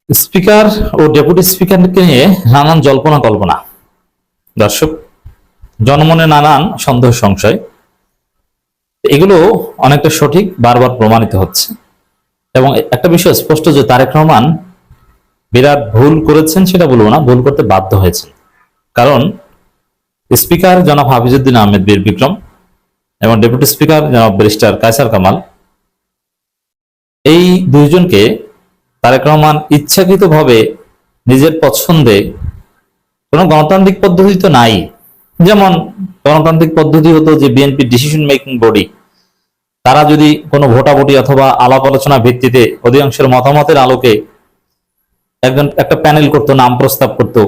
Speaker ও deputy স্পিকারকে নিয়ে নানান জল্পনা কল্পনা। দর্শক, জনমনে নানান সন্দেহ সংশয়, এগুলো অনেকটা সঠিক বারবার প্রমাণিত হচ্ছে। এবং একটা বিষয় স্পষ্ট যে তারেক রহমান বিরাট ভুল করেছেন সেটা বলবো না, ভুল করতে বাধ্য হয়েছেন। কারণ স্পিকার জনাব হাফিজউদ্দিন আহমেদ বীর বিক্রম এবং ডেপুটি স্পিকার জনাব ব্যারিস্টার কায়সার কামাল, এই দুইজনকে তারেক রহমান ইচ্ছাকৃতভাবে নিজের পছন্দে, কোনো গণতান্ত্রিক পদ্ধতি তো নাই, যেমন গণতান্ত্রিক পদ্ধতি হতো যে বিএনপি ডিসিশন মেকিং বডি, তারা যদি কোনো ভোটাভুটি অথবা আলাপ আলোচনা ভিত্তিতে অধিকাংশের মতামতের আলোকে একটা প্যানেল করতো, নাম প্রস্তাব করতো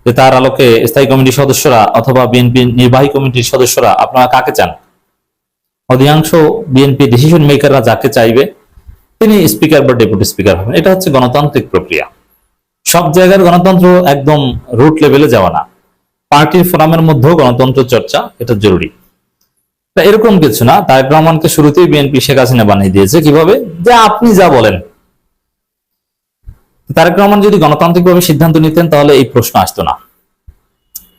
যে তার আলোকে স্থায়ী কমিটির সদস্যরা অথবা বিএনপি নির্বাহী কমিটির সদস্যরা আপনারা কাকে চান, অধিকাংশ বিএনপি ডিসিশন মেকাররা যাকে চাইবে তিনি স্পিকার বা ডেপুটি স্পিকার হবেন। এটা হচ্ছে গণতান্ত্রিক প্রক্রিয়া। সব জায়গার গণতন্ত্র একদম রুট লেভেলে যাওয়া না, পার্টির ফোরামের মধ্যেও গণতন্ত্র চর্চা এটা জরুরি। এরকম কিছু না, তারেক রহমানকে শুরুতেই বিএনপি শেখ হাসিনা বানিয়ে দিয়েছে কিভাবে, যে আপনি যা বলেন। তারেক রহমান যদি গণতান্ত্রিকভাবে সিদ্ধান্ত নিতেন তাহলে এই প্রশ্ন আসতো না।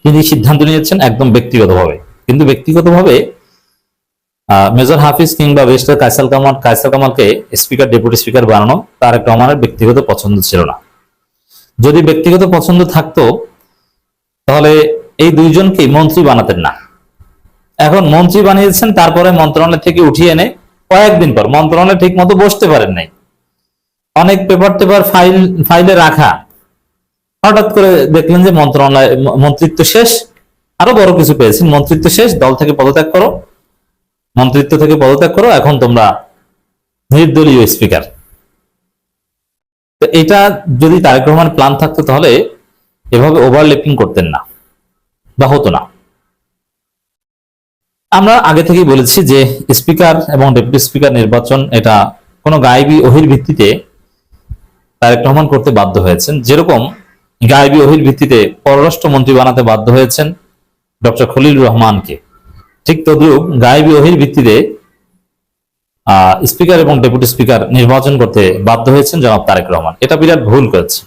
তিনি সিদ্ধান্ত নিয়েছেন একদম ব্যক্তিগতভাবে, কিন্তু ব্যক্তিগতভাবে মেজর হাফিজ কিংবা ব্যারিস্টার কায়সার কামালকে স্পিকার ডেপুটি স্পিকার বানানো তারেক রহমানের ব্যক্তিগত পছন্দ ছিল না। যদি ব্যক্তিগত পছন্দ থাকতো তাহলে এই দুইজনকে মন্ত্রী বানাতেন না। এখন মন্ত্রী বানিয়েছেন, তারপরে মন্ত্রণালয় থেকে উঠিয়ে এনে কয়েকদিন পর মন্ত্রণালয়ে ঠিক মতো বসতে পারেন নাই, অনেক পেপার ফাইলে রাখা, হঠাৎ করে দেখলেন যে মন্ত্রণালয় মন্ত্রিত্ব শেষ, আরো বড় কিছু পেয়েছেন, মন্ত্রিত্ব শেষ, দল থেকে পদত্যাগ করো, মন্ত্রিত্ব থেকে পদত্যাগ করো, এখন তোমরা নির্দলীয় স্পিকার। তো এটা যদি তারেক রহমান প্ল্যান থাকতো তাহলে এভাবে ওভারল্যাপিং করতেন না বা হতো না। আমরা আগে থেকেই বলেছি যে স্পিকার এবং ডেপুটি স্পিকার নির্বাচন এটা কোনো গায়েবী ওহির ভিত্তিতে তারেক রহমান করতে বাধ্য হয়েছেন। যেরকম গায়েবী ওহির ভিত্তিতে পররাষ্ট্রমন্ত্রী বানাতে বাধ্য হয়েছেন ডক্টর খলিলুর রহমানকে, ঠিক তদ্রুপ গায়েবী ওহির ভিত্তিতে স্পিকার এবং ডেপুটি স্পিকার নির্বাচন করতে বাধ্য হয়েছেন জনাব তারেক রহমান। এটা বিরাট ভুল করেছে।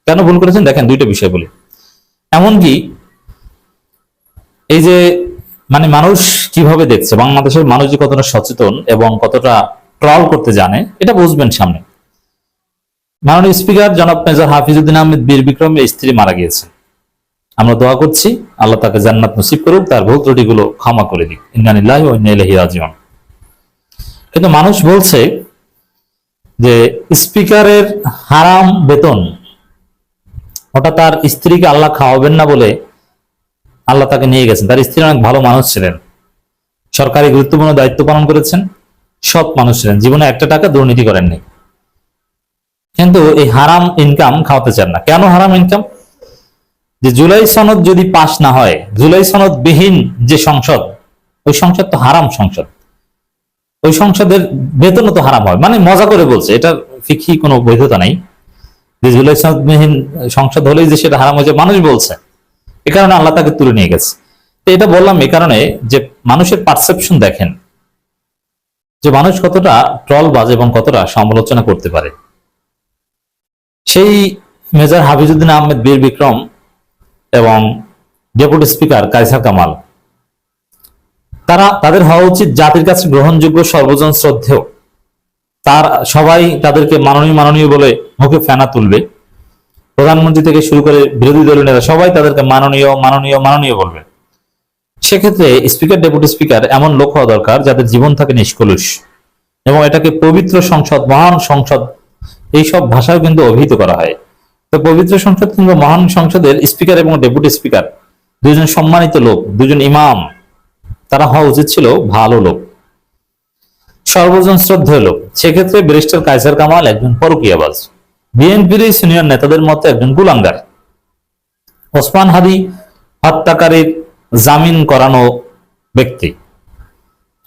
কেন ভুল করেছেন দেখেন, দুইটা বিষয় বলি। এমনকি এই যে মানুষ কিভাবে দেখছে, বাংলাদেশের মানুষ যে কতটা সচেতন এবং কতটা ট্রল করতে জানে এটা বুঝবেন সামনে। মাননীয় স্পিকার জনাব মেজর হাফিজউদ্দিন আহমেদ বীর বিক্রমের স্ত্রী মারা গিয়েছেন। আমরা দোয়া করছি আল্লাহ তাকে জান্নাত নসিব করুক, তার ভুল ত্রুটিগুলো ক্ষমা করে দিক। ইন্না লিল্লাহি ওয়া ইন্না ইলাইহি রাজিউন। কিন্তু মানুষ বলছে যে স্পিকারের হারাম বেতন ওটা তার স্ত্রীকে আল্লাহ খাওয়াবেন না বলে আল্লাহ তাকে নিয়ে গেছেন। তার স্ত্রী অনেক ভালো মানুষ ছিলেন, সরকারি গুরুত্বপূর্ণ দায়িত্ব পালন করেছেন, সৎ মানুষ ছিলেন, জীবনে একটা টাকা দুর্নীতি করেননি, কিন্তু এই হারাম ইনকাম খাওয়াতে চান না। কেন হারাম ইনকাম? যে জুলাই সনদ যদি পাশ না হয়, জুলাই সনদ বিহীন যে সংসদ, ওই সংসদ তো হারাম সংসদ, ওই সংসদের বেতনও তো হারাম হয়। মজা করে বলছে, এটা ফিকহি কোনো বৈধতা নাই যে জুলাই সনদ বিহীন সংসদ হলেই যে সেটা হারাম হয়েছে, মানুষ বলছে, এ কারণে আল্লাহ তাকে তুলে নিয়ে গেছে। তো এটা বললাম এ কারণে যে মানুষের পারসেপশন দেখেন যে মানুষ কতটা ট্রলবাজ এবং কতটা সমালোচনা করতে পারে। সেই মেজর হাফিজউদ্দিন আহমেদ বীর বিক্রম এবং ডেপুটি স্পিকার কায়সার কামাল, তাদের হওয়া উচিত জাতির কাছে গ্রহণযোগ্য, সর্বজন শ্রদ্ধেয়। সবাই তাদেরকে মাননীয় বলে মুখে ফেনা তুলবে, প্রধানমন্ত্রী থেকে শুরু করে বিরোধী দলীয় নেতা সবাই তাদেরকে মাননীয় বলবে। সেক্ষেত্রে স্পিকার ডেপুটি স্পিকার এমন লোক হওয়া দরকার যাদের জীবন থাকে নিষ্কলুষ এবং এটাকে পবিত্র সংসদ, মহান সংসদ, এইসব ভাষাও কিন্তু অভিহিত করা হয়। তো পবিত্র সংসদ কিংবা মহান সংসদের স্পিকার এবং ডেপুটি স্পিকার দুজন সম্মানিত লোক, দুজন ইমাম, তারা হওয়া উচিত ছিল ভালো লোক, সর্বজন শ্রদ্ধেয় লোক। সেক্ষেত্রে ব্যারিস্টার কায়সার কামাল একজন পরকীয়াবাজ, বিএনপির সিনিয়র নেতাদের মতো একজন কুলাঙ্গার, ওসমান হাদি হত্যাকারীর জামিন করানো ব্যক্তি,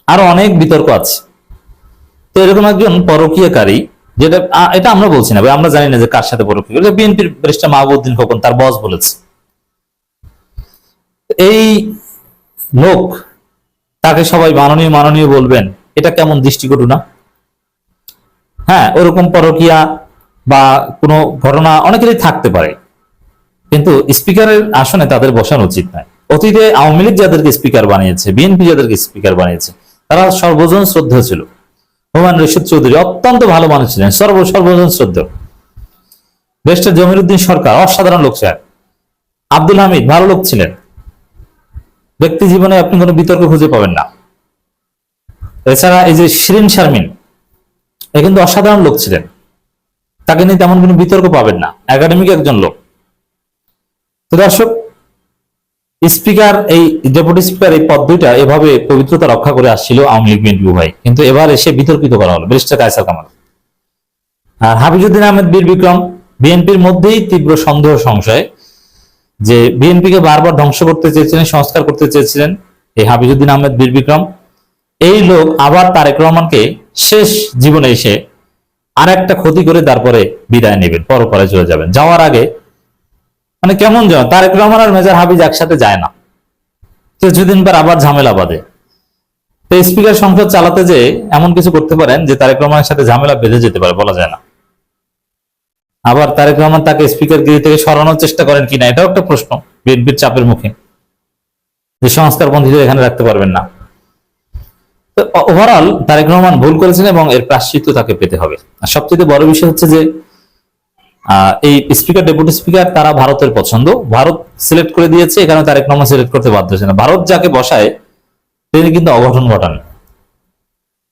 আরো অনেক বিতর্ক আছে। তো এরকম একজন পরকীয়াকারী, যেটা এটা আমরা বলছি না, আমরা জানি না যে কার সাথে পরকীয়া, বিএনপির ব্যারিস্টার মাহবুবউদ্দিন খোকন তার বস বলেছে। এই লোক, তাকে সবাই মাননীয় বলবেন, এটা কেমন দৃষ্টিকটু না? হ্যাঁ, ওরকম পরকীয়া বা কোনো ঘটনা অনেকেরই থাকতে পারে, কিন্তু স্পিকারের আসনে তাদের বসানো উচিত নয়। অতীতে আওয়ামী লীগ যাদেরকে স্পিকার বানিয়েছে, বিএনপি যাদেরকে স্পিকার বানিয়েছে, তারা সর্বজন শ্রদ্ধেয় ছিল। হুমায়ুন রশিদ চৌধুরী অত্যন্ত ভালো মানুষ ছিলেন, সর্বজন শ্রদ্ধেয়। ব্যারিস্টার জমিরুদ্দিন সরকার অসাধারণ লোক ছিলেন। আব্দুল হামিদ ভালো লোক ছিলেন, ব্যক্তি জীবনে আপনি কোনো বিতর্ক খুঁজে পাবেন না। এছাড়া এই যে শিরিন শারমিন, এ কিন্তু অসাধারণ লোক ছিলেন, তাকে নিয়ে তেমন কোনো বিতর্ক পাবেন না, একাডেমিক একজন লোক। তো দর্শক, স্পিকার, এই ডেপুটি স্পিকার, এই পদ দুইটা এভাবে পবিত্রতা রক্ষা করে আসছিল আওয়ামী লীগ বিএনপি উভয়, কিন্তু এবার এসে বিতর্কিত করা হলো ব্যারিস্টার কায়সার কামাল আর হাফিজউদ্দিন আহমেদ বীর বিক্রম। বিএনপির মধ্যেই তীব্র সন্দেহ সংশয় যে বিএনপিকে বারবার ধ্বংস করতে চেয়েছিলেন, সংস্কার করতে চেয়েছিলেন এই হাফিজউদ্দিন আহমেদ বীর বিক্রম। এই লোক আবার তারেক রহমানকে শেষ জীবনে এসে আর একটা ক্ষতি করে তারপরে বিদায় নেবেন, পরপরে চলে যাবেন। যাওয়ার আগে মানে কেমন যেন তারেক রহমান আর মেজর হাফিজ একসাথে যায় না, কিছুদিন পর আবার ঝামেলা বাঁধে। তো স্পিকার সংসদ চালাতে যে এমন কিছু করতে পারেন যে তারেক রহমানের সাথে ঝামেলা বেঁধে যেতে পারে, বলা যায় না। আবার তারেক রহমান তাকে স্পিকার গিরি থেকে সরানোর চেষ্টা করেন কিনা, এটাও একটা প্রশ্ন বিএনপির চাপের মুখে, যে সংস্কারপন্থীদের এখানে রাখতে পারবেন না। তো ওভারঅল তারেক রহমান ভুল করেছেন এবং এর প্রায়শ্চিত্ত তাকে পেতে হবে। আর সবচেয়ে বড় বিষয় হচ্ছে যে এই স্পিকার, ডেপুটি স্পিকার তারা ভারতের পছন্দ, ভারত সিলেক্ট করে দিয়েছে, এখানে তারেক রহমান সিলেক্ট করতে বাধ্য হচ্ছে না। ভারত যাকে বসায় তিনি কিন্তু অঘটন ঘটান,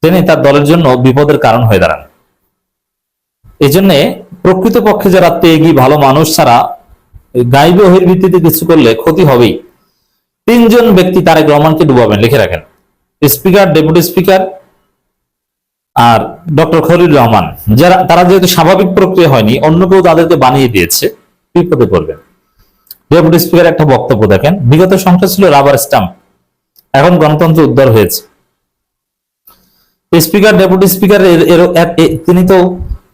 তিনি তার দলের জন্য বিপদের কারণ হয়ে দাঁড়ান। এই জন্য প্রকৃতপক্ষে যারা তেগী ভালো মানুষ ছাড়া গাইবে ওহির ভিত্তিতে কিছু করলে ক্ষতি হবেই। তিনজন ব্যক্তি তারেক রহমানকে ডুবাবেন, লিখে রাখেন। স্পিকার, ডেপুটি স্পিকার আর ডক্টর খলিল রহমান, যারা তারা যেহেতু স্বাভাবিক প্রক্রিয়া হয়নি, অন্য কেউ তাদেরকে বানিয়ে দিয়েছে, বিপদে পড়বেন। ডেপুটি স্পিকার একটা বক্তব্য দেখেন, বিগত সংসদ ছিল রাবার স্টাম্প, এখন গণতন্ত্র উদ্ধার হয়েছে। স্পিকার, ডেপুটি স্পিকার তিনি তো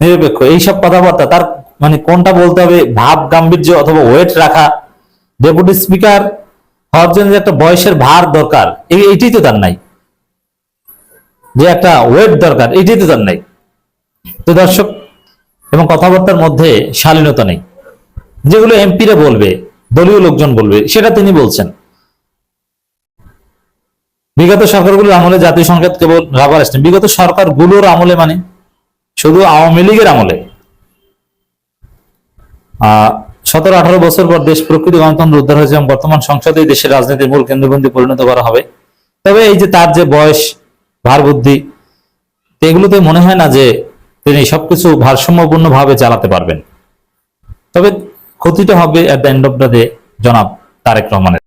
নিরপেক্ষ, এইসব কথাবার্তা তার মানে কোনটা বলতে হবে, ভাব গাম্ভীর্য অথবা ওয়েট রাখা। ডেপুটি স্পিকার হওয়ার জন্য একটা বয়সের ভার দরকার, এইটাই তো তার নাই, যে একটা ওয়েট দরকার, এইটাই তো তার নাই। তো দর্শক, এবং কথাবার্তার মধ্যে শালীনতা নেই, যেগুলো এমপিরা বলবে, দলীয় লোকজন বলবে, সেটা তিনি বলছেন। বিগত সরকারগুলোর আমলে জাতীয় সংসদ কেবল রাবার স্ট্যাম্প, বিগত সরকারগুলোর আমলে মানে শুধু আওয়ামী লীগের আমলে 17-18 বছর পর দেশ প্রকৃতি গণতন্ত্র উদ্ধার হয়েছে এবং বর্তমান সংসদে দেশের রাজনীতির মূল কেন্দ্রবিন্দু পরিণত করা হবে। তবে এই যে তার যে বয়স, ভার বুদ্ধি, এগুলোতে মনে হয় না যে তিনি সবকিছু ভারসাম্যপূর্ণ ভাবে চালাতে পারবেন। তবে ক্ষতিটা হবে at the end of the day জনাব তারেক রহমানের।